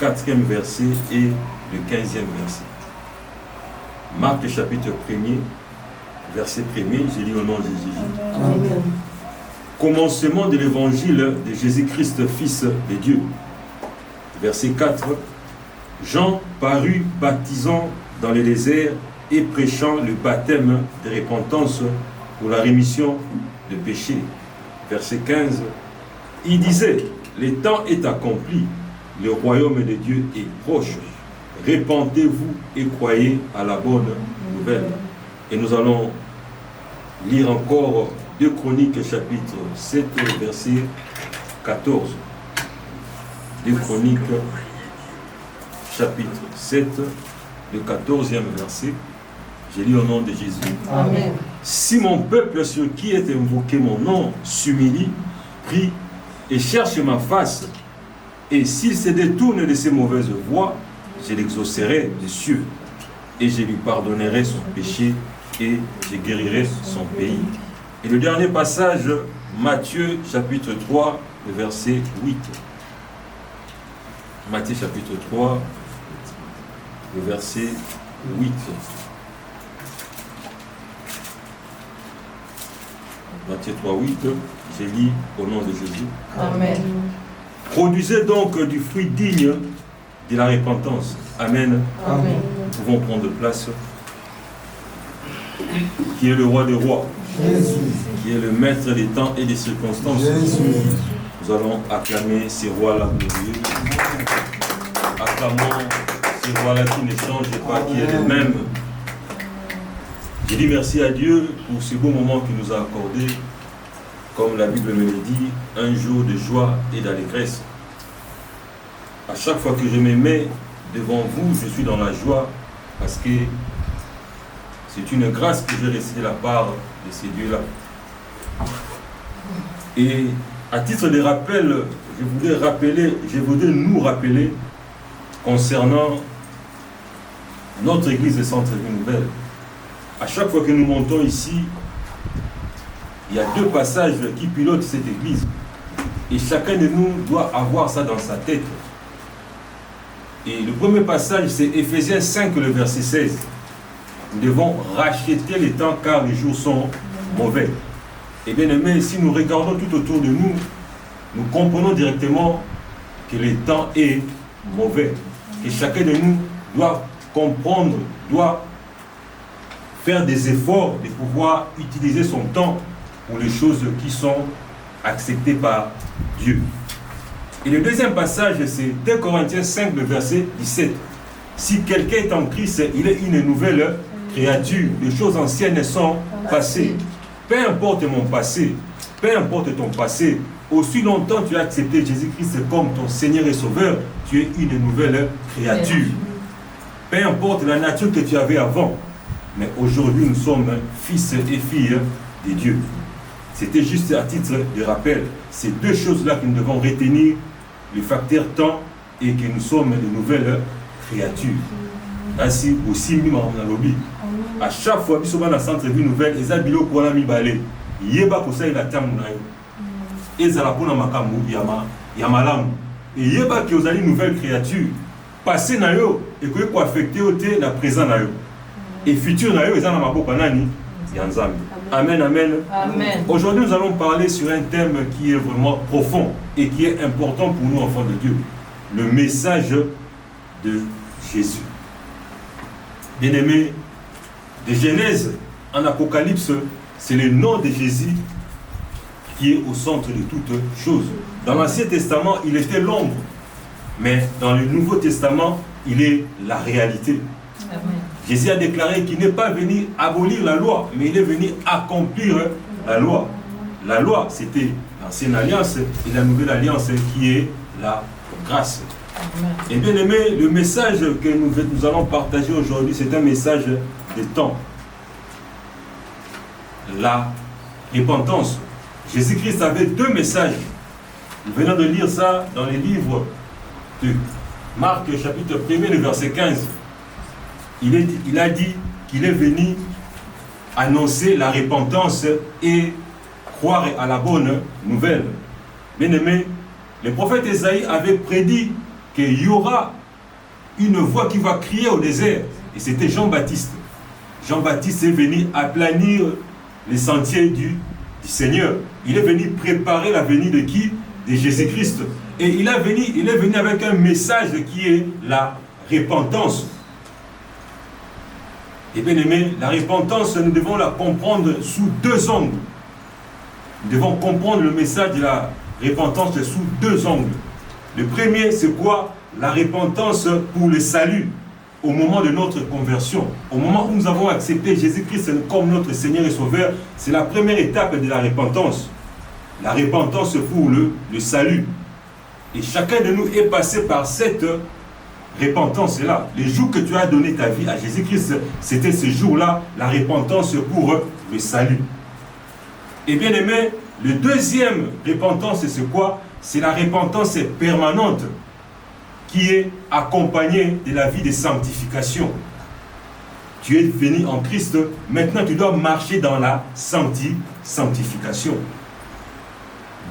4e verset et le 15e verset. Marc chapitre 1er, verset 1er, je lis au nom de Jésus. Amen. Commencement de l'évangile de Jésus-Christ, Fils de Dieu. Verset 4. Jean parut baptisant dans le désert et prêchant le baptême de repentance pour la rémission de péchés. Verset 15. Il disait, le temps est accompli, le royaume de Dieu est proche. Repentez-vous et croyez à la bonne nouvelle. Et nous allons lire encore 2 Chroniques chapitre 7 verset 14. 2 Chroniques chapitre 7 le 14e verset. Je lis au nom de Jésus. Amen. Si mon peuple sur qui est invoqué mon nom s'humilie, prie et cherche ma face, et s'il se détourne de ses mauvaises voies, je l'exaucerai des cieux, et je lui pardonnerai son péché, et je guérirai son pays. Et le dernier passage, Matthieu chapitre 3, le verset 8. Matthieu chapitre 3, le verset 8. Matthieu 3, 8, je lis au nom de Jésus. Amen. Produisez donc du fruit digne de la repentance. Amen. Amen. Nous pouvons prendre place. Qui est le roi des rois, Jésus. qui est le maître des temps et des circonstances. Jésus. Nous allons acclamer ces rois-là glorieux. Acclamons ces rois-là qui ne changent pas, qui est le même. Je dis merci à Dieu pour ce beau moment qu'il nous a accordé. Comme la Bible me le dit, un jour de joie et d'allégresse. À chaque fois que je me mets devant vous, je suis dans la joie parce que c'est une grâce que j'ai reçue de la part de ces dieux-là. Et à titre de rappel, je voudrais nous rappeler concernant notre église de Centre-Ville Nouvelle. À chaque fois que nous montons ici, il y a 2 passages qui pilotent cette église. Et chacun de nous doit avoir ça dans sa tête. Et le premier passage, c'est Éphésiens 5, le verset 16. Nous devons racheter les temps car les jours sont mauvais. Et bien aimé, si nous regardons tout autour de nous, nous comprenons directement que le temps est mauvais. Et chacun de nous doit comprendre, doit faire des efforts de pouvoir utiliser son temps pour les choses qui sont acceptées par Dieu. Et le deuxième passage, c'est 2 Corinthiens 5, le verset 17. Si quelqu'un est en Christ, il est une nouvelle créature. Les choses anciennes sont passées. Peu importe mon passé, peu importe ton passé, aussi longtemps tu as accepté Jésus-Christ comme ton Seigneur et Sauveur, tu es une nouvelle créature. Peu importe la nature que tu avais avant, mais aujourd'hui nous sommes fils et filles de Dieu. C'était juste à titre de rappel. Ces 2 choses-là que nous devons retenir, le facteur temps et que nous sommes de nouvelles créatures. Ainsi aussi, à chaque fois que nous sommes dans le centre-ville nouvelle, les habits pour la mibale, yeba ko sai la tamu na yo. Ezala pona makambu ya malamu. Et yeba ki ozali nouvelle créature, passé na yo et ko affecter ote na présent na yo. Et futur na yo ezana maboko nani ya Nzambe. Amen, amen. Amen. Aujourd'hui, nous allons parler sur un thème qui est vraiment profond et qui est important pour nous, enfants de Dieu. Le message de Jésus. Bien-aimés, de Genèse en Apocalypse, c'est le nom de Jésus qui est au centre de toutes choses. Dans l'Ancien Testament, il était l'ombre, mais dans le Nouveau Testament, il est la réalité. Amen. Jésus a déclaré qu'il n'est pas venu abolir la loi, mais il est venu accomplir la loi. La loi, c'était l'ancienne alliance et la nouvelle alliance qui est la grâce. Amen. Et bien aimé, le message que nous allons partager aujourd'hui, c'est un message de temps. La repentance. Jésus-Christ avait 2 messages. Nous venons de lire ça dans les livres de Marc chapitre 1er, le verset 15. Il a dit qu'il est venu annoncer la repentance et croire à la bonne nouvelle. Bien aimé, le prophète Ésaïe avait prédit qu'il y aura une voix qui va crier au désert. Et c'était Jean-Baptiste. Jean-Baptiste est venu aplanir les sentiers du Seigneur. Il est venu préparer la venue de qui? De Jésus-Christ. Et il est venu avec un message qui est la repentance. Et bien aimé, la repentance, nous devons la comprendre sous deux angles. Nous devons comprendre le message de la repentance sous deux angles. Le premier, c'est quoi? La repentance pour le salut. Au moment de notre conversion, au moment où nous avons accepté Jésus-Christ comme notre Seigneur et Sauveur, c'est la première étape de la repentance. La repentance pour le salut. Et chacun de nous est passé par cette repentance-là. Les jours que tu as donné ta vie à Jésus-Christ, c'était ce jour-là, la repentance pour le salut. Et bien aimé, le deuxième repentance, c'est quoi? C'est la repentance permanente, qui est accompagné de la vie de sanctification. Tu es venu en Christ, maintenant tu dois marcher dans la sanctification.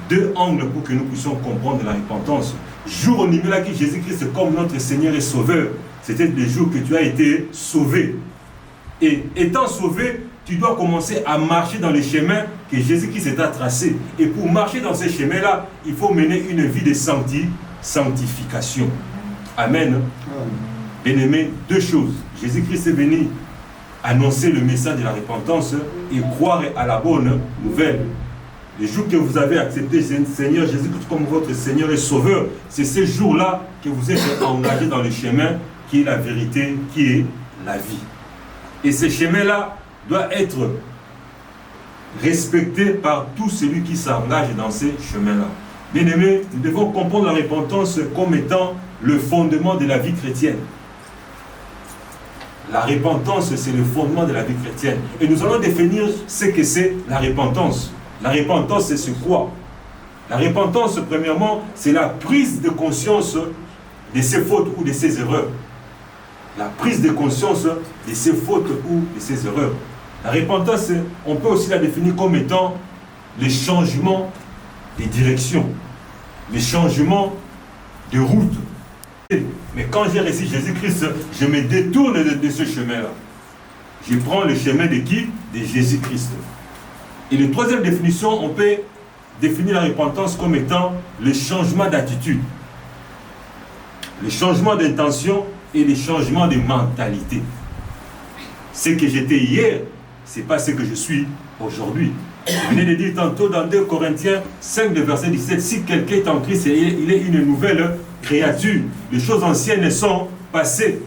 Deux angles pour que nous puissions comprendre la repentance. Jour au niveau là qui Jésus-Christ comme notre Seigneur et Sauveur, c'était le jour que tu as été sauvé. Et étant sauvé, tu dois commencer à marcher dans les chemins que Jésus-Christ t'a tracés. Et pour marcher dans ces chemins-là, il faut mener une vie de sanctification. Amen. Bien-aimé, deux choses. Jésus-Christ est venu annoncer le message de la repentance et croire à la bonne nouvelle. Le jour que vous avez accepté Seigneur Jésus-Christ comme votre Seigneur et Sauveur, c'est ce jour-là que vous êtes engagé dans le chemin qui est la vérité, qui est la vie. Et ce chemin-là doit être respecté par tout celui qui s'engage dans ces chemins-là. Bien-aimés, nous devons comprendre la repentance comme étant le fondement de la vie chrétienne. La repentance, c'est le fondement de la vie chrétienne. Et nous allons définir ce que c'est la repentance. La repentance, c'est quoi? La repentance, premièrement, c'est la prise de conscience de ses fautes ou de ses erreurs. La prise de conscience de ses fautes ou de ses erreurs. La repentance, on peut aussi la définir comme étant le changement de direction, le changement de route. Mais quand j'ai reçu Jésus-Christ, je me détourne de ce chemin-là. Je prends le chemin de qui? De Jésus-Christ. Et la troisième définition, on peut définir la repentance comme étant le changement d'attitude, le changement d'intention et le changement de mentalité. Ce que j'étais hier, ce n'est pas ce que je suis aujourd'hui. Je venais de dire tantôt dans 2 Corinthiens 5, verset 17, si quelqu'un est en Christ, il est une nouvelle créature. Les choses anciennes sont passées.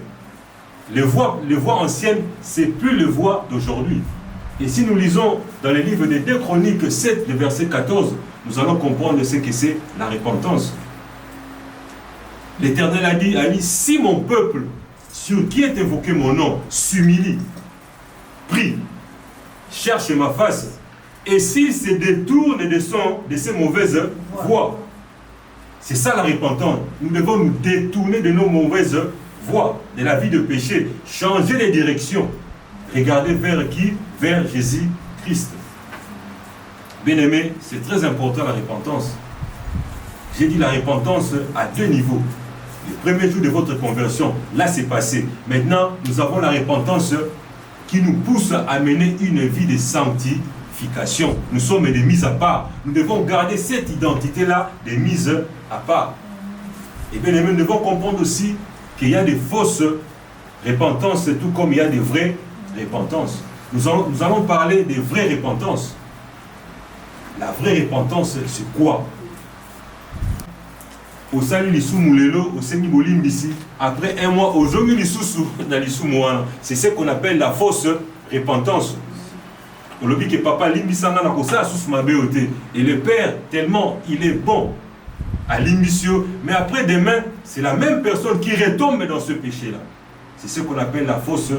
Les voies anciennes, ce n'est plus les voies d'aujourd'hui. Et si nous lisons dans le livre des 2 Chroniques 7, le verset 14, nous allons comprendre ce que c'est la repentance. L'Éternel a dit, si mon peuple, sur qui est évoqué mon nom, s'humilie, prie, cherche ma face, et s'il se détourne de ses mauvaises voies. C'est ça la repentance. Nous devons nous détourner de nos mauvaises voies, de la vie de péché, changer de direction. Regardez vers qui? Vers Jésus-Christ. Bien-aimé, c'est très important la repentance. J'ai dit la repentance à 2 niveaux. Le premier jour de votre conversion, là c'est passé. Maintenant, nous avons la repentance qui nous pousse à mener une vie de sanctification. Nous sommes des mises à part. Nous devons garder cette identité-là des mises à part. Et bien aimé, nous devons comprendre aussi qu'il y a des fausses repentances, tout comme il y a des vraies repentances. Nous allons parler des vraies repentances. La vraie repentance, c'est quoi? Au salut l'issou moulelo, au semi bolim d'ici. Après un mois, au jour l'issou dans l'issou moana. C'est ce qu'on appelle la fausse repentance. On le dit que papa limbisanga na kosa sous ma BOT. Et le père, tellement il est bon à l'imbitio, mais après demain, c'est la même personne qui retombe dans ce péché-là. C'est ce qu'on appelle la fausse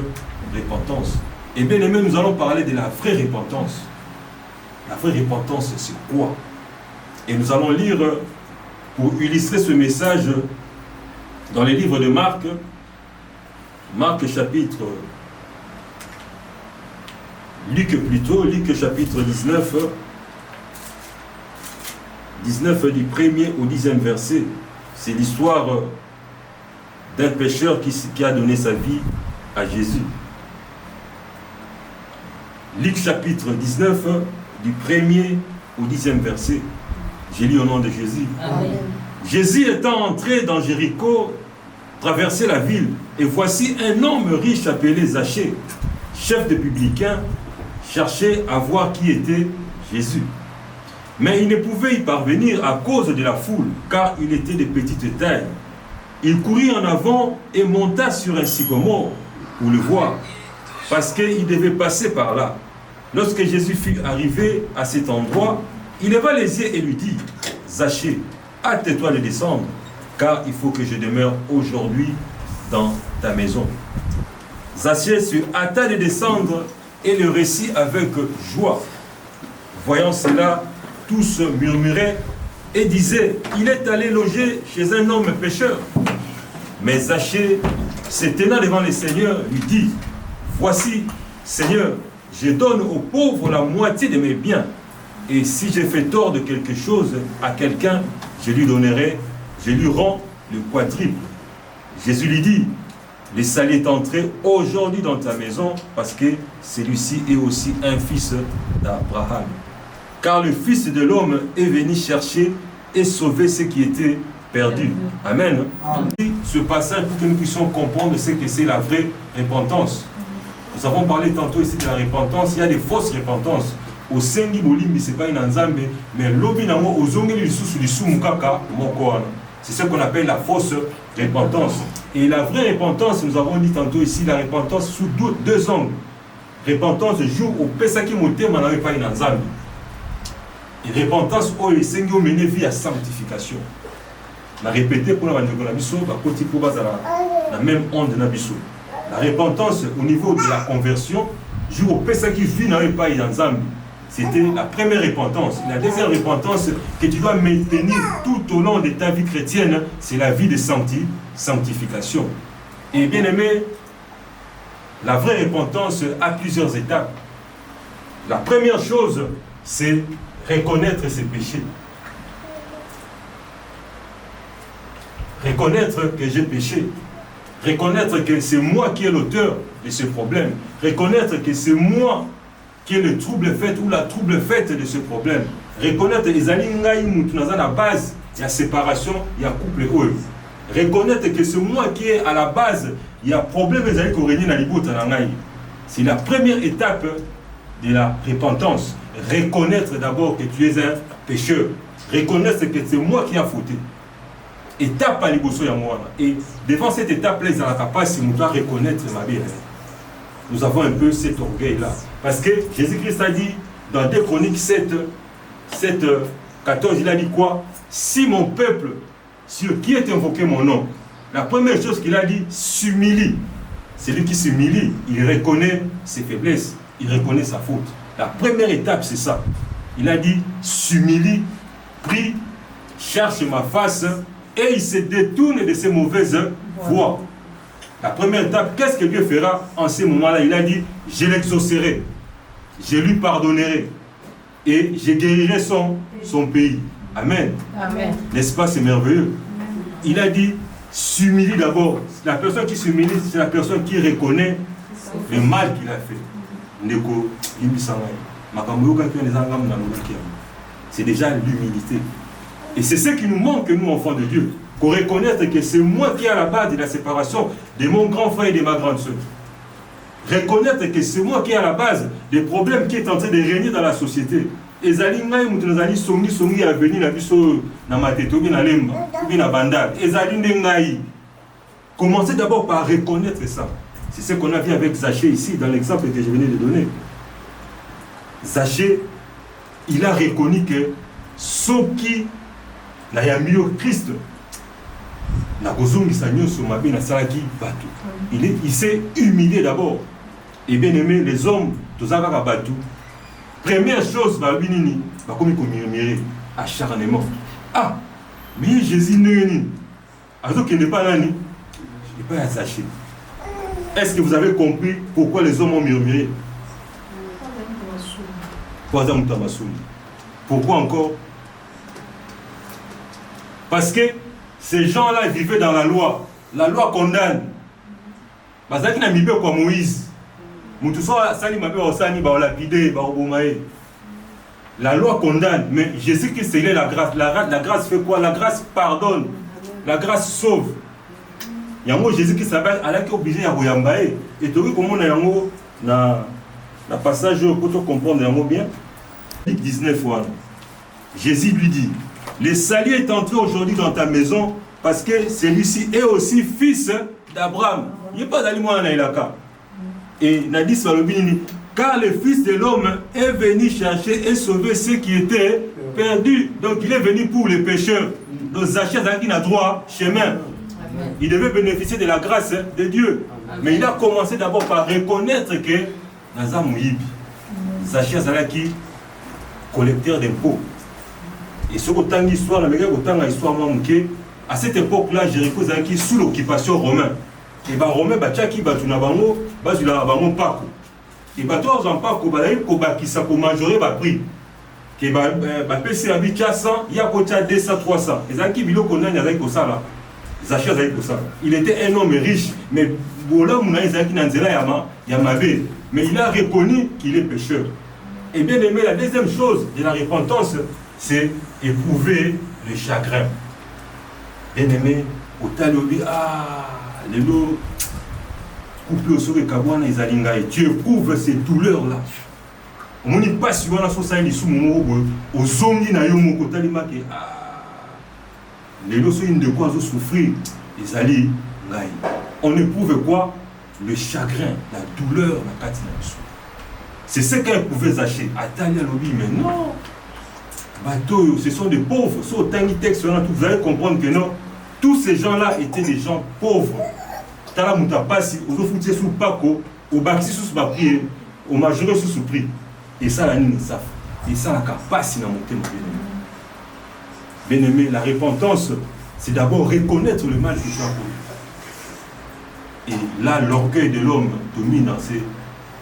repentance. Et bien aimé, nous allons parler de la vraie repentance. La vraie repentance, c'est quoi? Et nous allons lire, pour illustrer ce message, dans les livres de Marc, Marc chapitre, Luc chapitre 19, 19 du 1er au 10e verset. C'est l'histoire d'un pécheur qui a donné sa vie à Jésus. Luc chapitre 19, du 1er au 10e verset. J'ai lu au nom de Jésus. Amen. Jésus étant entré dans Jéricho, traversait la ville, et voici un homme riche appelé Zachée, chef de publicains, cherchait à voir qui était Jésus. Mais il ne pouvait y parvenir à cause de la foule, car il était de petite taille. Il courut en avant et monta sur un sycomore pour le voir, parce qu'il devait passer par là. Lorsque Jésus fut arrivé à cet endroit, il leva les yeux et lui dit, « Zachée, hâte-toi de descendre, car il faut que je demeure aujourd'hui dans ta maison. » Zachée se hâta de descendre et le récit avec joie. Voyant cela, tous murmuraient et disaient, « Il est allé loger chez un homme pécheur. » Mais Zachée, se tenant devant le Seigneur, lui dit, « Voici, Seigneur, je donne aux pauvres la moitié de mes biens. Et si j'ai fait tort de quelque chose à quelqu'un, je lui rends le quadruple. » Jésus lui dit, « Le salut est entré aujourd'hui dans ta maison, parce que celui-ci est aussi un fils d'Abraham. Car le Fils de l'homme est venu chercher et sauver ceux qui étaient perdus. » Amen. Amen. Ce passage pour que nous puissions comprendre ce que c'est la vraie repentance. Nous avons parlé tantôt ici de la repentance. Il y a des fausses repentances. Au sengi bolimbi c'est pas une nzambe, mais lobi nango ozongeli lisusu lisumu kaka moko wana. C'est ce qu'on appelle la fausse repentance. Et la vraie repentance, nous avons dit tantôt ici, la repentance sous deux angles. Repentance jour au pesaki motema n'avait pas une nzambe. Et repentance au sengi au mené vie à sanctification. La répéter pour la bandeko na biso, ba koti pour bazala la même onde na biso. La repentance au niveau de la conversion, jour au pesaki vie n'avait pas une nzambe. C'était la première repentance. La deuxième repentance que tu dois maintenir tout au long de ta vie chrétienne, c'est la vie de sanctification. Et bien aimé, la vraie repentance a plusieurs étapes. La première chose, c'est reconnaître ses péchés. Reconnaître que j'ai péché. Reconnaître que c'est moi qui est l'auteur de ce problème. Reconnaître que c'est moi qui est le trouble fait ou la trouble faite de ce problème. Reconnaître les alingaï à la base, il y a séparation, il y a couple eux. Reconnaître que c'est moi qui est à la base, il y a problème les alingaï qui dans les c'est la première étape de la repentance. Reconnaître d'abord que tu es un pécheur. Reconnaître que c'est moi qui a fauté. Étape à l'ibosso ya moi. Et devant cette étape-là, ils ont la capacité de reconnaître ma vie. Nous avons un peu cet orgueil-là. Parce que Jésus-Christ a dit dans 2 Chroniques 7, 14, il a dit quoi? Si mon peuple, sur qui est invoqué mon nom, la première chose qu'il a dit, s'humilie. Celui qui s'humilie, il reconnaît ses faiblesses, il reconnaît sa faute. La première étape, c'est ça. Il a dit, s'humilie, prie, cherche ma face, et il se détourne de ses mauvaises voies. La première étape, qu'est-ce que Dieu fera en ces moments-là? Il a dit, je l'exaucerai, je lui pardonnerai et je guérirai son pays. Amen. Amen. N'est-ce pas, c'est merveilleux? Il a dit, s'humilie d'abord. La personne qui s'humilie, c'est la personne qui reconnaît le mal qu'il a fait. C'est déjà l'humilité. Et c'est ce qui nous manque, nous, enfants de Dieu. Qu'on reconnaisse que c'est moi qui ai à la base de la séparation de mon grand frère et de ma grande soeur. Reconnaître que c'est moi qui ai à la base des problèmes qui est en train de régner dans la société. Et Zalingaï, Moutounazali, Songi, à venir, na Mateto, na Lemba, na Bandal. Et Zalingaï. Commencez d'abord par reconnaître ça. C'est ce qu'on a vu avec Zachée ici, dans l'exemple que je venais de donner. Zachée, il a reconnu que Soki, na Yamio Christ, il s'est humilié d'abord. Et bien aimé, les hommes, première chose, acharnement. Ah, mais Jésus n'est pas là, il n'est pas attaché. Est-ce que vous avez compris pourquoi les hommes ont murmuré? Pourquoi encore? Parce que ces gens-là vivaient dans la loi. La loi condamne. Bazaki na mibe kwa Moïse. Mutuso sali mabe osani ba lapide ba obomae. La loi condamne, mais Jésus-Christ il est la grâce. La grâce fait quoi? La grâce pardonne. La grâce sauve. Yango Jésus-Christ s'appelle alaki obligé ya koyambae. Et toki komona yango na passage pour comprendre yango bien. 19 fois. Jésus lui dit: le salut est entré aujourd'hui dans ta maison parce que celui-ci est aussi fils d'Abraham. Il n'est pas d'aliment en Aïlaka. Et Nadis Salobini, car le Fils de l'homme est venu chercher et sauver ceux qui étaient perdus. Donc il est venu pour les pécheurs. Donc Zachée qui n'a droit chemin. Il devait bénéficier de la grâce de Dieu. Mais il a commencé d'abord par reconnaître que Naza Mouyibi, Zachée qui collecteur d'impôts. Et ce qu'autant l'histoire, la meilleure autant l'histoire à cette époque-là, Jéricho est sous l'occupation romaine. Et les Romains, ils ont Pako. Et les Romains, ils ont majoré le prix. Et les PC à 100, il y a 200, 300. Et les gens il était un homme riche, mais mais il a reconnu qu'il est pécheur. Et bien aimé, la deuxième chose de la repentance, c'est éprouver le chagrin. Bien aimé, au talobi, les lots, couple au sourire, Kabouana, ils allingaient. Tu éprouves ces douleurs-là. On n'y passe sur la société, aux zombies, au talimaki. Les lots sont de quoi souffrir. Ils allaient. On éprouve quoi? Le chagrin, la douleur, la katina. C'est ce qu'elle pouvait acheter. Attendez lobby, mais non. Bateau, ce sont des pauvres. Vous allez comprendre que non. Tous ces gens-là étaient des gens pauvres. Tala Moutapasi, aux officiers sous Paco, au Baxi sous Baprier, au majoré sous prix. Et ça, la ligne, ça. Et ça, la capacité de monter. Bien aimé, la repentance, c'est d'abord reconnaître le mal que tu as commis. Et là, l'orgueil de l'homme domine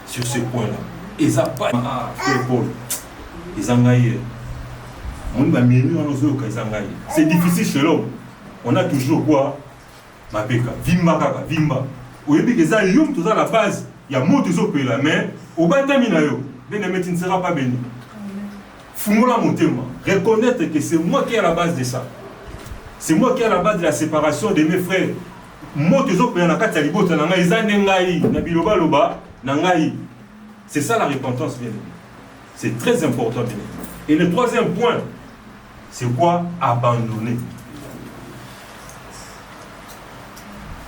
sur ce point-là. Et ça pas Paul. C'est difficile chez l'homme. On a toujours quoi? Mapeka, Vimba kaka, Vimba. Au début, il y a la base, il y a mot de zopé là, mais au bas de minayo, tu ne seras pas béni. Fumola montema, reconnaître que c'est moi qui est à la base de ça. C'est moi qui est à la base de la séparation de mes frères. Mot de zopé na kati libota na ngai zane ngai, na biloba loba, na ngai. C'est ça la repentance, bien. C'est très important, bien. Et le troisième point, c'est quoi? Abandonner.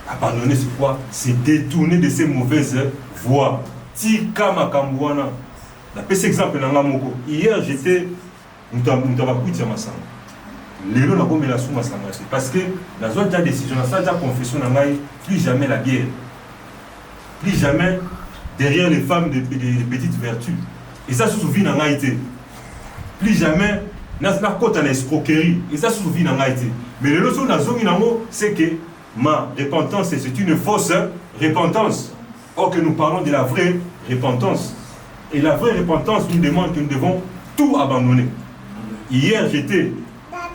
Abandonner, c'est quoi? C'est détourner de ces mauvaises voies. Tika makambouana. La petit exemple, hier, j'étais. Parce que dans une autre décision, dans une confession, plus jamais la guerre. Plus jamais derrière les femmes de petites vertus. Et ça se souvient dans l'Haïti. Plus jamais, dans la côte en escroquerie. Et ça se souvient dans l'Haïti. Mais le leçon dans c'est que ma repentance, c'est une fausse repentance. Or que nous parlons de la vraie repentance. Et la vraie repentance nous demande que nous devons tout abandonner. Hier, j'étais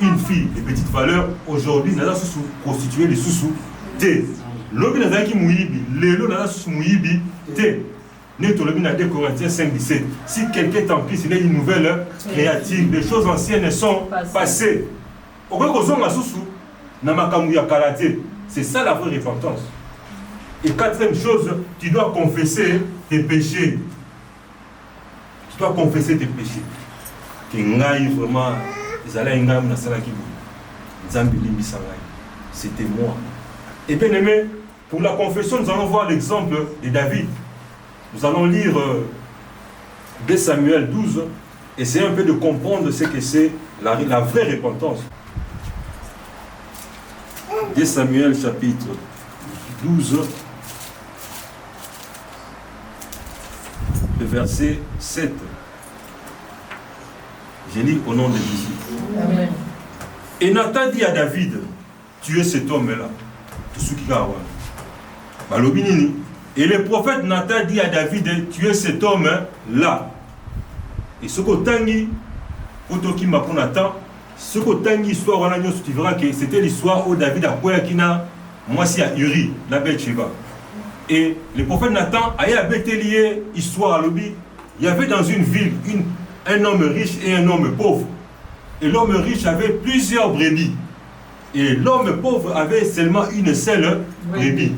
une fille de petite valeur. Aujourd'hui, nous avons constitué les sous-sous. L'objet n'a qui mouibi, l'élo n'a pas mouibi, Né tout le monde a 2 Corinthiens 5, 17. Si quelqu'un est en Christ, il a une nouvelle créative. Les choses anciennes sont passées. C'est ça la vraie repentance. Et quatrième chose, tu dois confesser tes péchés. Tu dois confesser tes péchés. C'était moi. Et bien aimé, pour la confession, nous allons voir l'exemple de David. Nous allons lire 2 Samuel 12, essayer un peu de comprendre ce que c'est la vraie repentance. 2 Samuel chapitre 12, le verset 7. Je lis au nom de Jésus. Amen. Et Nathan dit à David, tu es cet homme-là. Tout ce qui a Balobinini. Et le prophète Nathan dit à David, tu es cet homme-là. Et ce que Tangi, Otoki Maponatan, ce que Tangi histoire, tu verras que c'était l'histoire où David a Koyakina, moi si à Uri, la Bathsheba. Et le prophète Nathan a à Bethléem, histoire à l'objet. Il y avait dans une ville un homme riche et un homme pauvre. Et l'homme riche avait plusieurs brebis. Et l'homme pauvre avait seulement une seule brebis.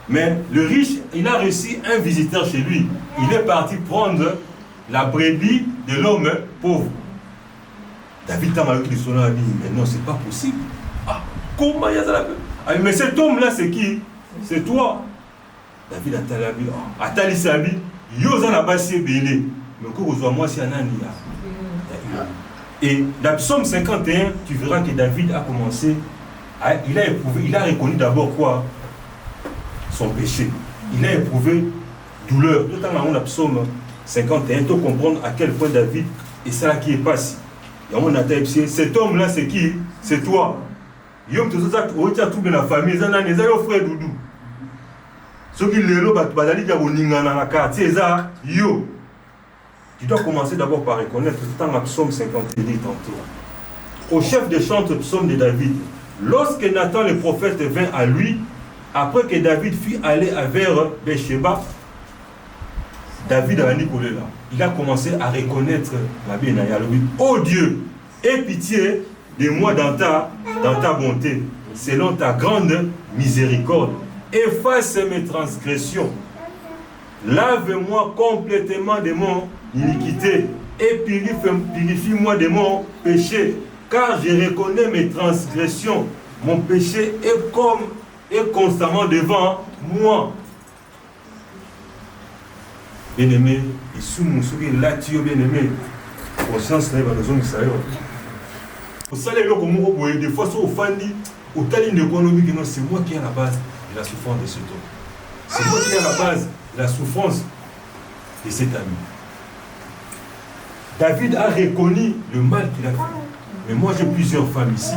Mais le riche, il a reçu un visiteur chez lui. Il est parti prendre la brebis de l'homme pauvre. David t'a dit, mais non, c'est pas possible. Ah, comment il y a ça? Mais cet homme-là, c'est qui? C'est toi. David a tali sabi, yoza na basi belé. Mais quand moi c'est anani. Et dans le psaume 51, tu verras que David a commencé, il a éprouvé, il a reconnu d'abord quoi? Son péché. Il a éprouvé douleur. Tout en dans le psaume 51, tu comprendre à quel point David est ça qui est passé. Et on a dit, cet homme-là, c'est qui? C'est toi. Yom tu as tout de la famille, ça n'a pas de frère Doudou. Ce qui est le quartier, yo. Tu dois commencer d'abord par reconnaître dans le psaume 51 tantôt. Au chef de chante psaume de David, lorsque Nathan le prophète vint à lui, après que David fut allé vers Bathsheba, David a Nicolas là. Il a commencé à reconnaître la Bénaya. Oh Dieu, aie pitié de moi dans ta bonté, selon ta grande miséricorde. Efface mes transgressions. Lave-moi complètement de mon iniquité et purifie-moi de mon péché. Car je reconnais mes transgressions. Mon péché est constamment devant moi. Bien-aimé, et sous mon sourire, là, tu es bien-aimé. Conscience, là, il va nous en dire. Au salaire, des fois, sur le fandi, au talent économique, c'est moi qui ai la base de la souffrance de cet homme. C'est moi qui ai la base de la souffrance de cet ami. David a reconnu le mal qu'il a fait. Mais moi, j'ai plusieurs femmes ici.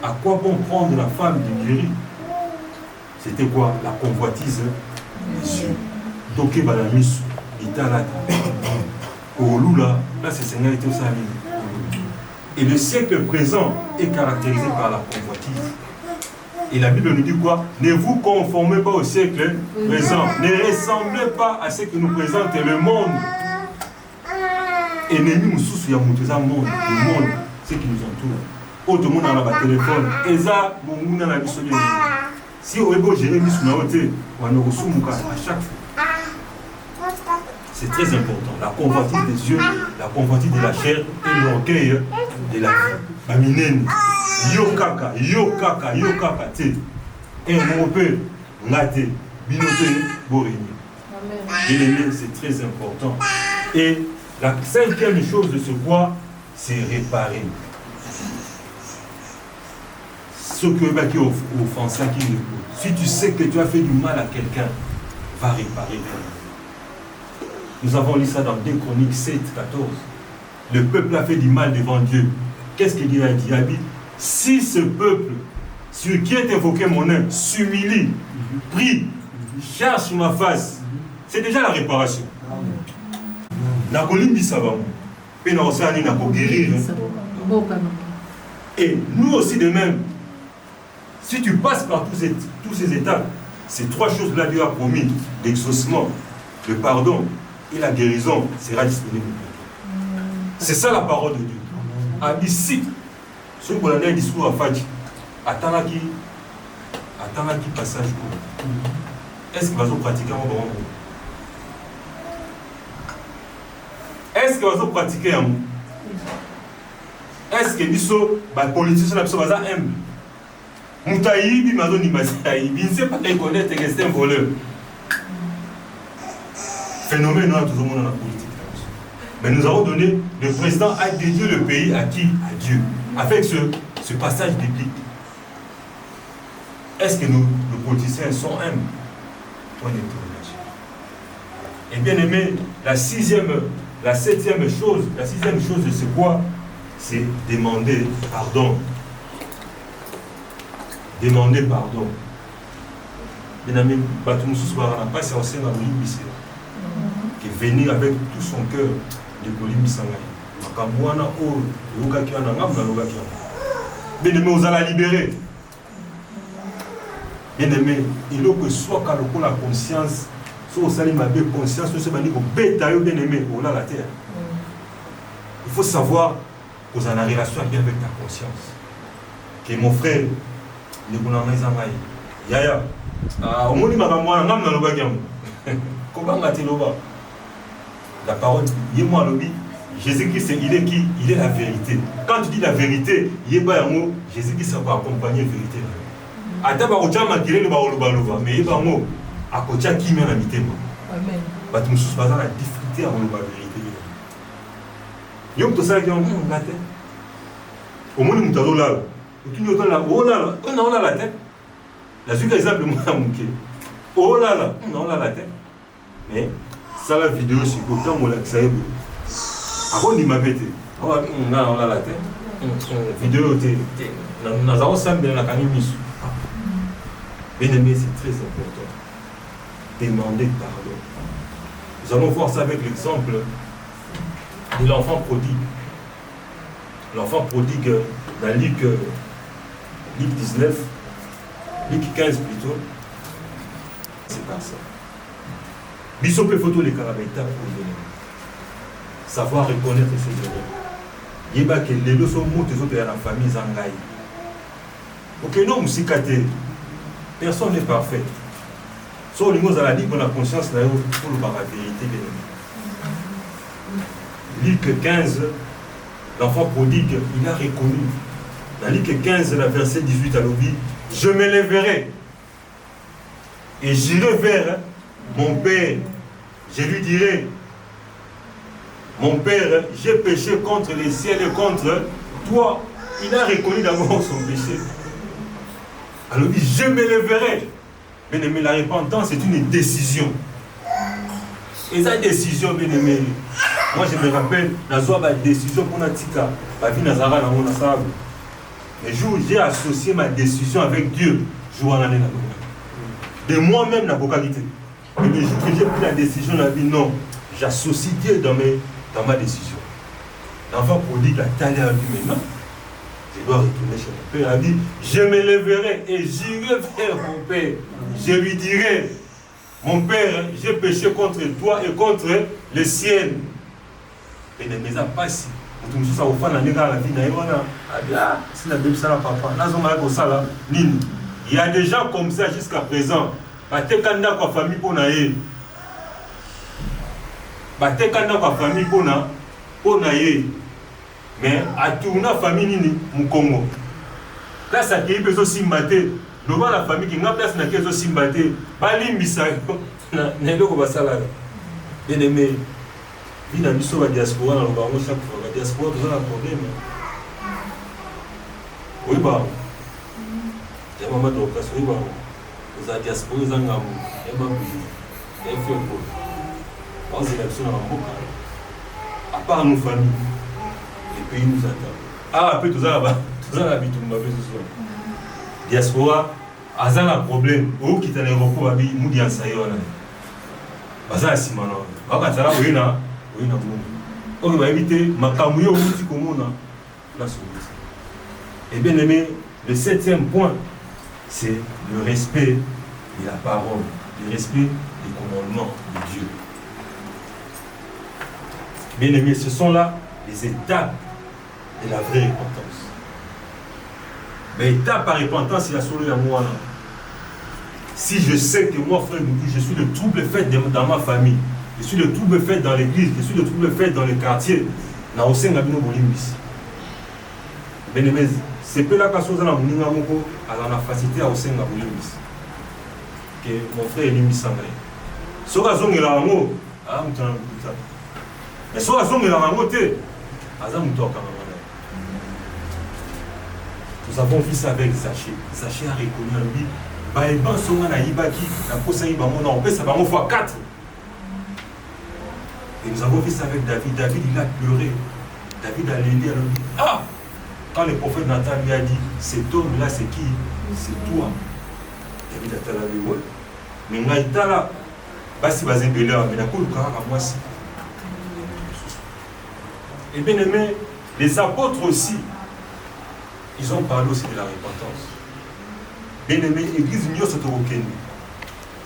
À quoi bon prendre la femme de Guéry? C'était quoi? La convoitise des yeux. Toké Balamis, Italata. Olula, là c'est Seigneur et tout ça. Et le siècle présent est caractérisé par la convoitise. Et la Bible nous dit quoi? Ne vous conformez pas au siècle présent. Ne ressemblez pas à ce que nous présente le monde. Ennemi Moussous, il y a le monde, ce qui nous entoure. Autre monde dans le téléphone. Et ça, mon monde dans la vie. Si on veut gérer on a à chaque fois. C'est très important. La convoitise des yeux, la convoitise de la chair et l'orgueil de la vie. Aminene. Yo kaka, te. Et on peut ngate, binote, borini. Bien-aimé, c'est très important. Et la cinquième chose de ce quoi, c'est réparer. Ce que qui est offensé, si tu sais que tu as fait du mal à quelqu'un, va réparer. Nous avons lu ça dans 2 Chroniques 7, 14. Le peuple a fait du mal devant Dieu. Qu'est-ce qu'il dit à Dieu? Il dit, si ce peuple, sur qui est invoqué mon nom, s'humilie, prie, cherche ma face, c'est déjà la réparation. Et nous aussi de même, si tu passes par tous ces étapes, ces 3 choses-là, Dieu a promis, l'exaucement, le pardon et la guérison sera disponible. C'est ça la parole de Dieu. Ah, ici, ce qu'on a un discours à Fadji, attends qui passage pour. Est-ce qu'il va se pratiquer en bon? Est-ce qu'il va se pratiquer en bon? Est-ce que les politiciens sont humbles? Moutaïbi, Mazoni Mazaïbi, il ne sait pas reconnaître que c'est un voleur. Phénomène dans tout le monde dans la politique. Mais nous avons donné, le président a dédié le pays à qui? À Dieu. Avec ce passage biblique. Est-ce que les politiciens sont humbles? Point d'interrogation. Et bien aimé, la septième chose de ce quoi? C'est demander pardon. Demander pardon. Bien aimé, Batumoussous n'a pas c'est ancien dans l'Ibissé. Qui est venu avec tout son cœur de Polimissangay. Makamouana, oh, Lugakiana, Ngam, Lugakiana. Bien aimé, vous allez libérer. Bien aimé, il faut que soit quand la conscience, soit au salut ma belle conscience, soit bien aimé, on a la terre. Il faut savoir que vous en avez relation bien avec ta conscience. Que mon frère, ne vous n'en avez Yaya, au monde m'a moi, on a le bagage. Comment a-t-il la parole, il est moi le Jésus-Christ, il est qui? Il est la vérité. Quand tu dis la vérité, il est pas un mot, Jésus-Christ va accompagner la vérité. Ata ba kocha makilele ba oloba loba mais ba mo akocha kimi na mitema. Amen. Ba tu mususu baza la difficulté à oloba vérité. Yo to ça qui on ngate. Au moins nous t'allons là. Tu nous donnes là, oh là, on a la tête. La suite exemple moi muke. Oh là, on a la tête. Mais ça la vidéo sur autant mon ça est. Avant il m'a pété. On a la tête. Vidéo té. Nous avons ça bien la canimisu. Bien aimé, c'est très important. Demander pardon. Nous allons voir ça avec l'exemple de l'enfant prodigue. L'enfant prodigue dans Luc 19, Luc 15 plutôt. C'est pas ça. Bishop et photo les carabétas pour venir. Savoir reconnaître ses erreurs. Il y a que les leçons mots des autres de la famille Zangaï. Ok, non, Moussikaté. Personne n'est parfait. Sauf les mots à la Ligue, on a conscience pour la vérité. Luc 15, l'enfant prodigue, il a reconnu. Dans Luc 15, la verset 18 à l'objet, je me lèverai et j'irai vers mon père. Je lui dirai, mon père, j'ai péché contre les ciels et contre toi. Il a reconnu d'abord son péché. Alors il dit, je me lèverai. Bien aimé, la repentance, c'est une décision. Et cette décision, bien aimé, moi je me rappelle, la décision pour Natika, la vie Nazara dans mon ensemble. Le jour où j'ai associé ma décision avec Dieu, je vois l'année de moi-même, la vocalité. Et le jour que j'ai pris la décision, la vie, non, j'associe Dieu dans ma décision. L'enfant prodigue a talé à lui maintenant. Je dois retourner chez mon père. Il a dit, je me lèverai et j'irai vers mon père. Je lui dirai, mon père, j'ai péché contre toi et contre le ciel. Et ne me pas si. Il y a des gens comme ça jusqu'à présent. Famille pour naïe. Famille pour naïe. Mais à tourner la famille au Congo. Là, ça qui est besoin de s'imbater. La famille qui n'a place n'a qu'à s'imbater. Bali Missa. N'est pas comme ça là. Bien aimé. Il y a la diaspora dans le baron chaque fois. La diaspora, c'est un problème. Oui, bah. Il y a un moment de l'occasion. Oui, bah. La diaspora, c'est un gamin. Il y a un gamin. Il y a un gamin. On s'est là-dessus dans la boca. À part nos familles. Les pays nous attendent. Ah, après tout ça là-bas, tout ça là-bas, tout le monde ce soir. Diaspora, ça a un problème. Où qui est à l'aéroport, nous disons ça y est. Ça c'est maintenant. Quand ça là, oui na, oui na. On va éviter ma camouille au petit commune là. Et bien aimé, le 7e point, c'est le respect de la parole, le respect des commandements de Dieu. Bien aimé, ce sont là les étapes de la vraie repentance. Mais étape par repentance, il y a solo à moi. Si je sais que moi, frère, je suis le trouble fait dans ma famille, je suis le trouble fait dans l'église, je suis le trouble fait dans le quartier, c'est peu la chose à la facilité à Osenga Bolimbis. Que mon frère est limite sangré. Si on a zongé la rango, mais si on a zongé la rango, nous avons vu ça avec Zaché. Zaché a reconnu en lui. Baïban Songa na Ibaki, la posa Ibamon, on peut ça va fois 4. Et nous avons vu ça avec David. David, il a pleuré. David a l'aidé à lui. Ah! Quand le prophète Nathan lui a dit, cet homme-là, c'est qui? C'est toi. David a dit, ouais. Mais il a été là. Basi Bazébélé, mais la cour de Karaka, moi aussi. Et bien aimé, les apôtres aussi, ils ont parlé aussi de la repentance. Bien-aimé, l'église n'y a pas de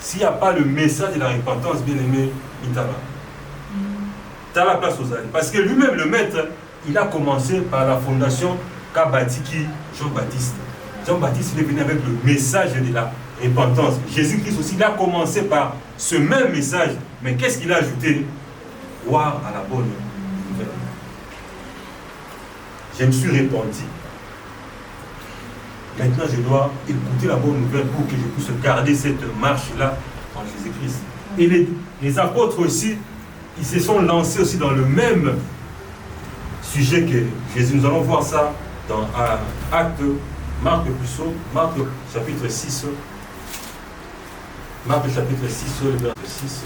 s'il n'y a pas le message de la repentance, bien-aimé, il t'a la place aux années. Parce que lui-même, le maître, il a commencé par la fondation qu'a bâti qui Jean-Baptiste. Jean-Baptiste, il est venu avec le message de la repentance. Jésus-Christ aussi, il a commencé par ce même message. Mais qu'est-ce qu'il a ajouté? Croire à la bonne nouvelle. Je me suis repenti. Maintenant, je dois écouter la bonne nouvelle pour que je puisse garder cette marche-là en Jésus-Christ. Et les apôtres aussi, ils se sont lancés aussi dans le même sujet que Jésus. Nous allons voir ça dans Acte, Marc chapitre 6. Marc chapitre 6, le verset 6.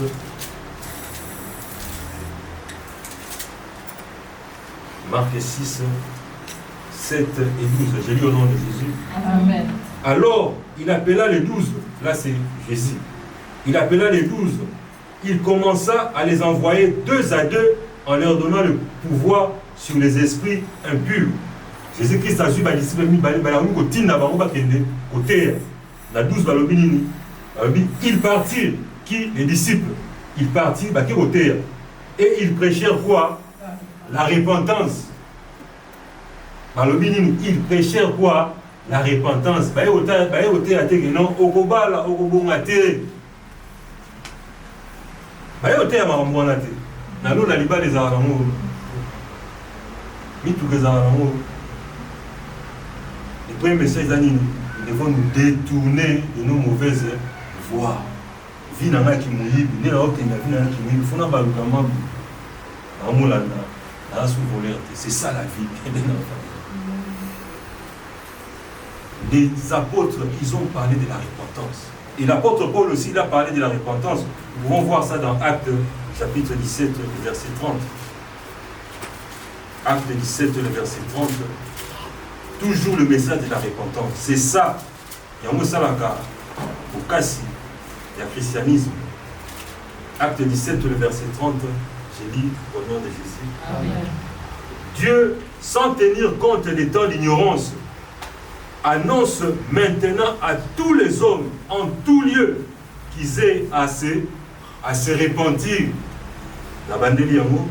Marc 6, 7 et 12. J'ai lu au nom de Jésus. Amen. Alors, il appela les 12. Là, c'est Jésus. Il appela les 12. Il commença à les envoyer 2 à 2 en leur donnant le pouvoir sur les esprits impurs. Jésus-Christ a dit que ils partirent, qui les disciples, ils partirent, et ils prêchèrent quoi? La repentance. Ils prêchèrent quoi? La repentance. Le premier message, nous devons nous détourner de nos mauvaises voies. Vie n'a pas qui mouille, il faut pas c'est ça la vie. Les apôtres, ils ont parlé de la repentance. Et l'apôtre Paul aussi, il a parlé de la repentance. Nous pouvons voir ça dans Acte chapitre 17, le verset 30. Acte 17, le verset 30. Toujours le message de la repentance. C'est ça. Il y a un salaka au Kassi, il y a christianisme. Acte 17, le verset 30. J'ai dit au nom de Jésus. Amen. Dieu, sans tenir compte des temps d'ignorance, annonce maintenant à tous les hommes en tout lieu qu'ils aient à se repentir. La bandeli en haut.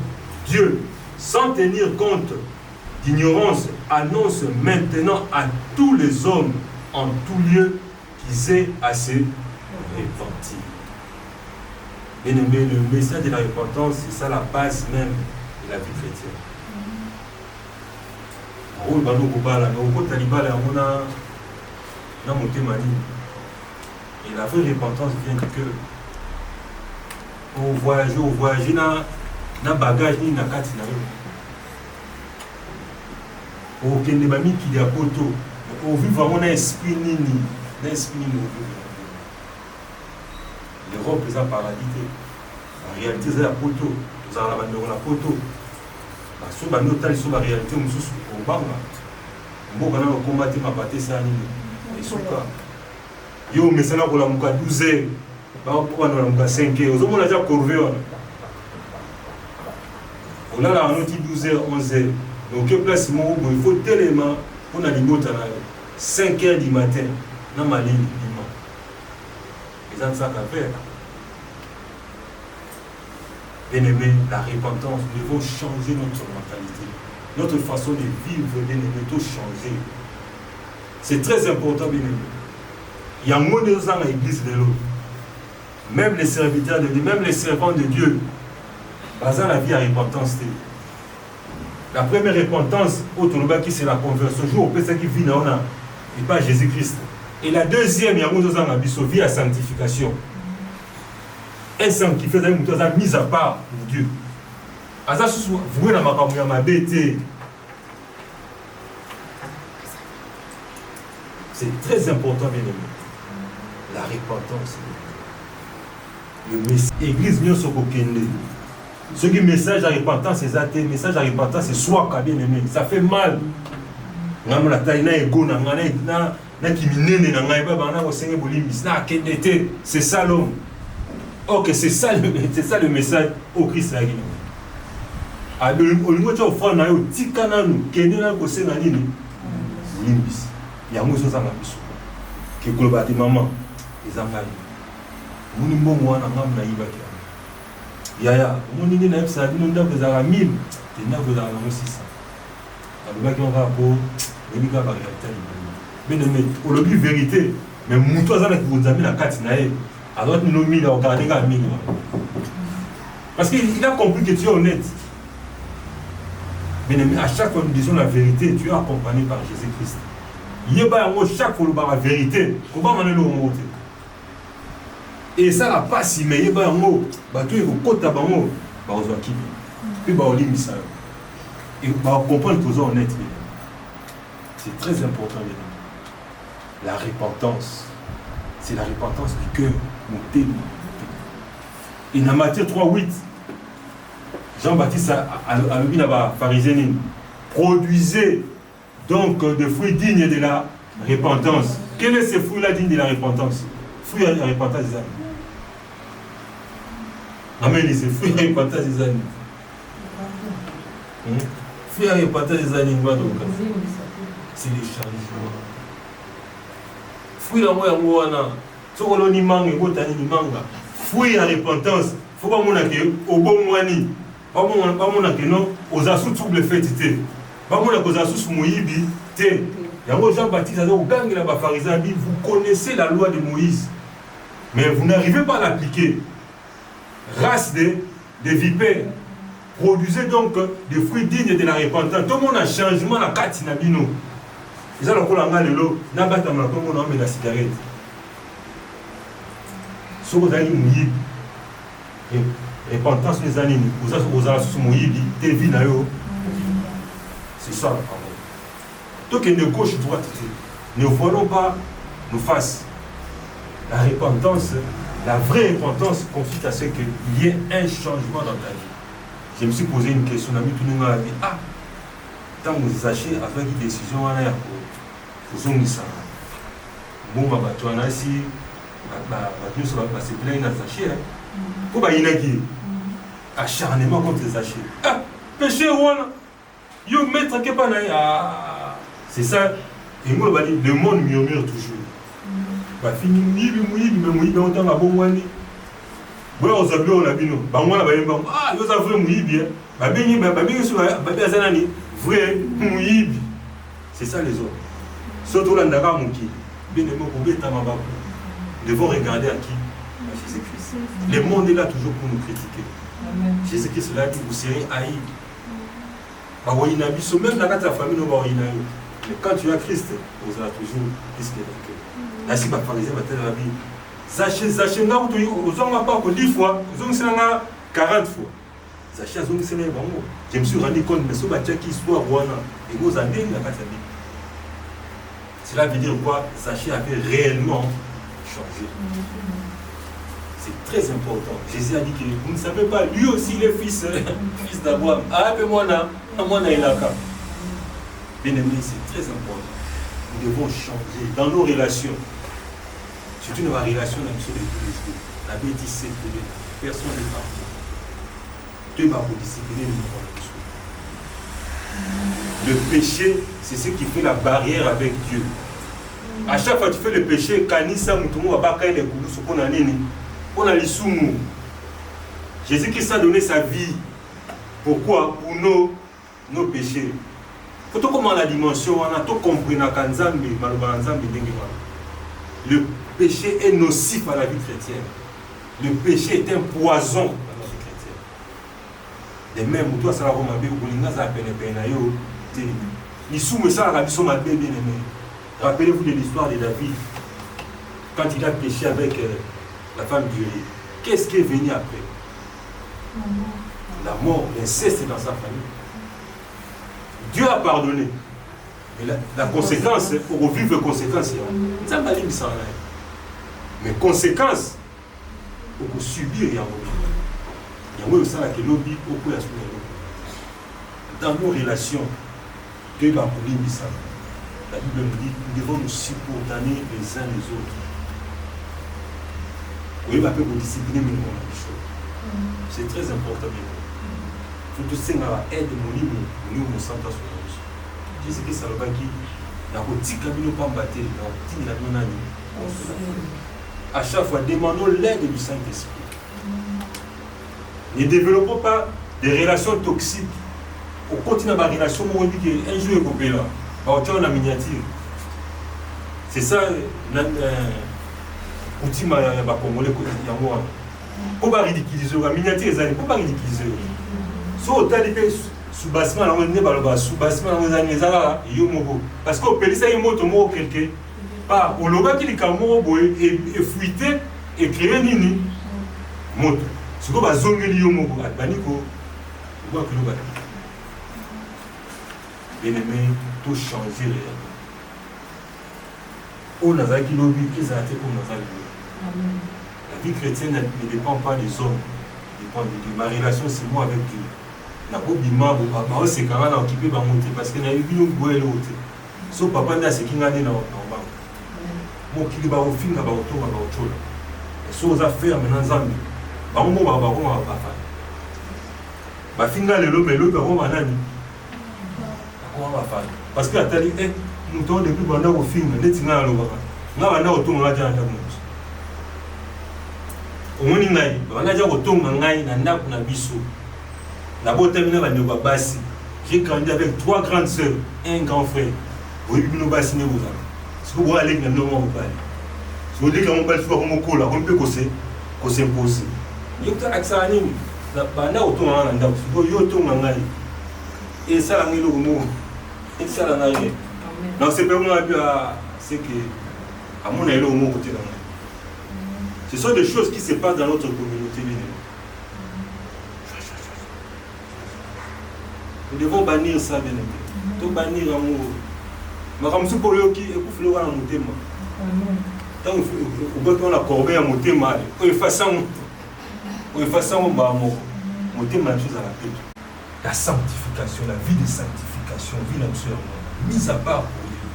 Dieu, sans tenir compte d'ignorance, annonce maintenant à tous les hommes en tout lieu qu'ils aient à se repentir. Bien-aimé, le message de la repentance, c'est ça la base même de la vie chrétienne. Et la vraie repentance vient du cœur. Au voyager, na bagage ni na kati na yo. Au kende bami qui dia poto. Au vivre vraiment na esprit nini, na esprit nini. L'Europe est un paradis. La réalité c'est la poto. Nous avons la poto. Parce que nous avons la réalité, nous sommes au Banga. Nous avons combattu ma bataille, c'est un yo, mais c'est là pour la mouka 12 heures. Pour la mouka 5 heures. Nous avons déjà corvé. On a la note 12 heures, 11 heures. Donc, il faut tellement pour la ligote 5 heures du matin. Dans ma ligne, ça qu'à faire. Bien-aimé, la repentance, nous devons changer notre mentalité. Notre façon de vivre, bien-aimé, tout changer. C'est très important, bien-aimé. Il y a moins de gens dans l'église de l'eau. Même les serviteurs de Dieu, même les servants de Dieu, basant la vie à repentance. La première repentance, c'est la conversion. Le jour où personne qui vit dans et pas Jésus-Christ. Et la deuxième, il y a moins de gens qui vie à sanctification. Un sang qui fait une mise à part pour Dieu. Vous avez c'est très important, bien aimé. La repentance. Le message. L'église vient sur Kokende. Ce qui message à repentance, c'est athée. Message à repentance, c'est soit bien aimé. Ça fait mal. C'est ça l'homme. Ok, c'est ça le message au Christ. Au niveau de l'offrande, il y a que kolobate maman ezangai muni mbongo wana ngam na yibaki yaya muni ni na epsa bino ndako ezaka 1000 te ndako ezaka na 600 alobaki on va po ebika ba réalité bien aimé olobi vérité mais mutu azana ki bonzami na kati na ye alors nous mis là regarder ga 1000 parce qu'il a compris que tu es honnête. Bien aimé, à chaque fois que nous disons la vérité, tu es accompagné par Jésus-Christ. Il y a chaque fois la vérité. Comment on est le mot? Et ça n'a pas si mais il y a un mot. Tu es au côté de bango, puis on lit ça. Et on comprend que vous êtes honnête. C'est très important. La repentance, c'est la repentance du cœur. Et dans Matthieu 3:8, Jean-Baptiste a dit à la pharisienne, produisez donc des fruits dignes de la repentance. Quel est ce fruit-là digne de la repentance? Fruit de la repentance des âmes. Amen, c'est fruit de la repentance des âmes. Fruit de la repentance des âmes, c'est les changements. Fruit de la repentance, c'est le manga. Fruit de la repentance, il ne faut pas que au bon moment. Pas que non, aux assous trouble fait. Pas aux assous Moïbi. Jean-Baptiste a dit au gang de la pharisien, vous connaissez la loi de Moïse, mais vous n'arrivez pas à l'appliquer. Race de vipères, produisez donc des fruits dignes de la repentance. Tout le monde a changement à Katina Bino. Ils ont encore la lelo, n'a pas comme on a mis la cigarette. Si vous avez Moïbi, repentance les années, vous avez sous Moïbi, des vies na yo. C'est ça la parole. Donc, de gauche droite, ne voyons pas nos faces. La repentance, la vraie repentance consiste à ce qu'il y ait un changement dans ta vie. Je me suis posé une question, on a mis tout le monde à dire, ah, tant que vous achetez avec une décision, on a pour ça. Bon, tu en as ici, tu vas se plaindre dans sachet. Pour que tu aies acharnement contre les achats. Ah, péché, voilà. Yo, maître, qui pas c'est ça. Et moi, le monde murmure toujours. Bah, fini, mais on t'a bon wani. Bon, on s'appelle, on a vu, bah, moi, ah, vous avez mouibi, bah, bien sûr, bah, bien, zanani, vrai, mouibi. C'est ça les autres. Surtout l'andaka mouki. Bien, nous devons regarder à qui? À Jésus-Christ. Le monde est là toujours pour nous critiquer. Jésus-Christ l'a dit, vous serez haïs. Même dans la famille, nous mais quand tu as Christ, vous allez toujours risquer de la si ma pharisien va te la vie. Zaché, vous en pas 10 fois, vous en 40 fois. Zaché, vous en je me suis rendu compte, mais ce bâtiment qui soit Rwanda, et vous en avez la Katabi. Cela veut dire quoi? Zaché avait réellement changé. C'est très important. Jésus a dit que vous ne savez pas, lui aussi il est fils d'Abraham. Ah, mais moi, il a qu'à. Bien aimé, c'est très important. Nous devons changer dans nos relations. Surtout dans la relation avec les la bêtise, c'est que personne n'est parfait. Dieu va vous discipliner le péché, c'est ce qui fait la barrière avec Dieu. À chaque fois que tu fais le péché, Kanisa Moutoumou va pas les coulous, ce qu'on a né. On a les soumous. Jésus-Christ a donné sa vie. Pourquoi? Pour nos péchés. Faut tout comment la dimension, on a tout compris dans Kanzambi, le péché est nocif à la vie chrétienne. Le péché est un poison à la vie chrétienne. De même, toi, ça va vous m'appeler, vous n'avez pas peine. Les soumous, ça va vous m'appeler bien aimé. Rappelez-vous de l'histoire de David. Quand il a péché avec la femme d'Uri. Qu'est-ce qui est venu après? La mort, l'inceste dans sa famille. Dieu a pardonné. Mais la conséquence, pour vivre les conséquences, ça m'a dit ça. Mais conséquences, pour subir, il y a aussi la lobby, dans nos relations, Dieu va vous dire ça. La Bible nous dit nous devons nous supporter les uns les autres. Oui, va vous discipliner, mais c'est très important. Il faut tous aider nous centre sur nous. Jésus-Christ a dit la boutique a mis pas battre, la boutique a mis À chaque fois, demandons l'aide du Saint-Esprit. Ne développons pas des relations toxiques. Au continent de la relation, on dit qu'un jour il est coupé là. On la miniature. C'est ça, l'outil de la Congolais. Pour ne pas ridiculiser, la miniature, il ne faut pas ridiculiser. Si on a des sous-bassement, on a sous-bassement, on a des arabes, parce qu'on peut laisser une moto quelque part. On a dit qu'il est fuité et créé une moto. Si on a zongué les mots, on a dit que bien aimé, tout changer réellement. On a dit qu'il y a la vie chrétienne ne dépend pas des hommes, dépend de Dieu. Ma relation, c'est moi avec Dieu. Na bobima bo c'est quand même occupé par monter parce que na yibino boye l'autre. So papa nda c'est qui ngane na ba. Mo ki ba ofinga ba otonga ba otola. So za faire maintenant nzambi. Ba mo ba fa. Ba finga lelo melo ba ko manani. Ko ba fa. Parce que atali muto depuis banda ofinga ndeti ngalo ba. Nga banda otonga ja nda mo. Omoni ngai banda ja otonga ngai na ndaku na biso. J'ai grandi avec 3 grandes sœurs et un grand frère. Oui, nous bassiner vous avez. Si vous voulez aller, nous allons parler. Si vous dites qu'on va faire comme on là, on peut causer, qu'on s'impose. Il y a un accent à nous. On a autant en andam. Si vous avez autant en aïe. Et ça, on a le mot. Et ça, on a rien. Donc, c'est pas moi c'est que, à mon avis, le mot côté là. Ce sont des choses qui se passent dans notre communauté. Nous devons bannir ça, bien aimé. Tout bannir l'amour. Mais comme si pour eux qui écoutent le roi dans mon thème. Tant qu'on a corbé à mon thème, on fait ça, mon thème, la chose à la tête. La sanctification, la vie de sanctification, vie naturelle, mise à part pour Dieu.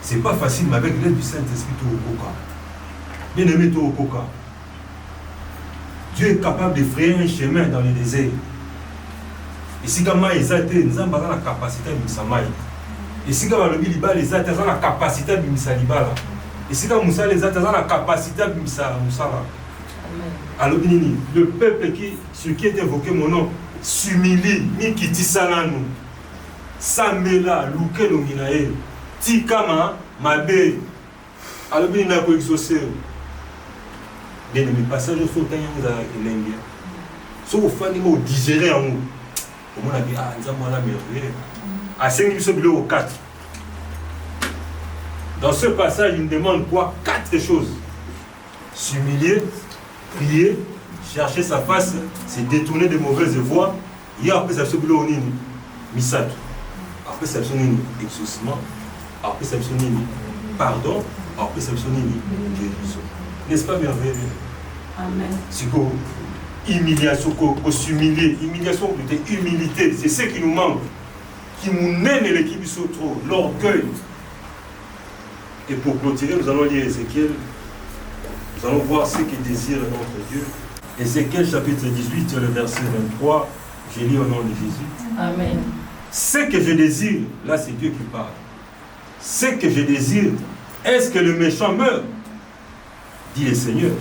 C'est pas facile, mais avec l'aide du Saint-Esprit, tout au coca. Bien aimé, tout au coca. Dieu est capable de frayer un chemin dans le désert. Et si quand ils étaient, nous avons la capacité de s'amailler. Et si quand le Biliba les étaient, nous avons la capacité de s'alibala. Et si quand Moussa les étaient, nous avons la capacité de s'alibala. Alors, le peuple sur qui est invoqué mon nom, s'humilie, ni qui dit ça là nous. Samela, Louké, Lominae, Tikama, Mabe. Alors, il n'a pas exaucé. Bien aimé, passage au sautin, vous avez l'engue. Si vous faites des digérer en vous. On a dit, ah, nous avons la merveille. À 5 000 4. Dans ce passage, il nous demande quoi? 4 choses. S'humilier, prier, chercher sa face, se détourner de mauvaises voies. Et après, ça se bloque au nini. Misato. Après, ça se nini. Exaucement. Après, ça se nini. Pardon. Après, ça se nini. Guérison. N'est-ce pas merveilleux? Amen. C'est quoi? Humiliation, qu'on s'humilier, humiliation, humilité, c'est ce qui nous manque, qui nous mène l'équipe sur trop, l'orgueil. Et pour clôturer, nous allons lire Ézéchiel, nous allons voir ce que désire notre Dieu. Ézéchiel chapitre 18, le verset 23, je lis au nom de Jésus. Amen. Ce que je désire, là c'est Dieu qui parle. Ce que je désire, est-ce que le méchant meurt? Dit le Seigneur,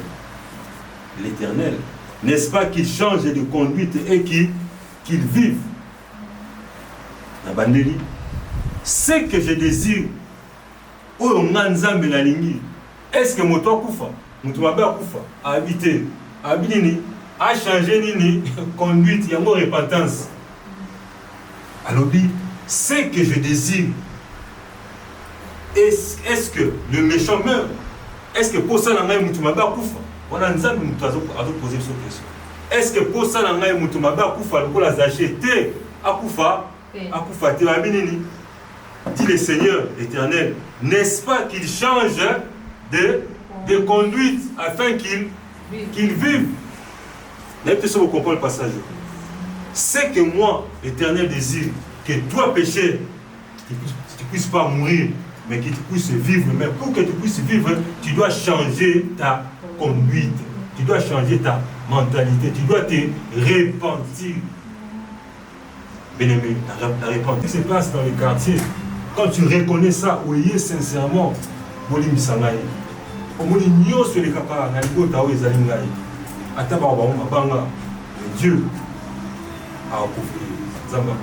l'Éternel. N'est-ce pas qu'il change de conduite et qu'il vive? La bandeli. Ce que je désire, est-ce que mon toit koufa, mon toit koufa, a habité, a changé nini, conduite, il y a une repentance. Alors, ce que je désire, est-ce que le méchant meurt? Est-ce que pour ça, on a un koufa? On a posé cette question. Est-ce que pour ça, on a un koufa, pour les acheter, à koufa, dit le Seigneur éternel, n'est-ce pas qu'il change de conduite afin qu'il vive? N'avez-vous pas compris le passage? C'est que moi, l'éternel désire que toi, péché, tu ne puisses pas mourir, mais que tu puisses vivre. Mais pour que tu puisses vivre, tu dois changer ta conduite, tu dois changer ta mentalité, tu dois te repentir. Bien-aimé, la repentir se passe dans les quartiers. Quand tu reconnais ça, oui, sincèrement, bolimbisa ngai omoni nyonso elekaka na libota oyo ezali ngai ata bango mabanga Dieu a couvert. Zamba.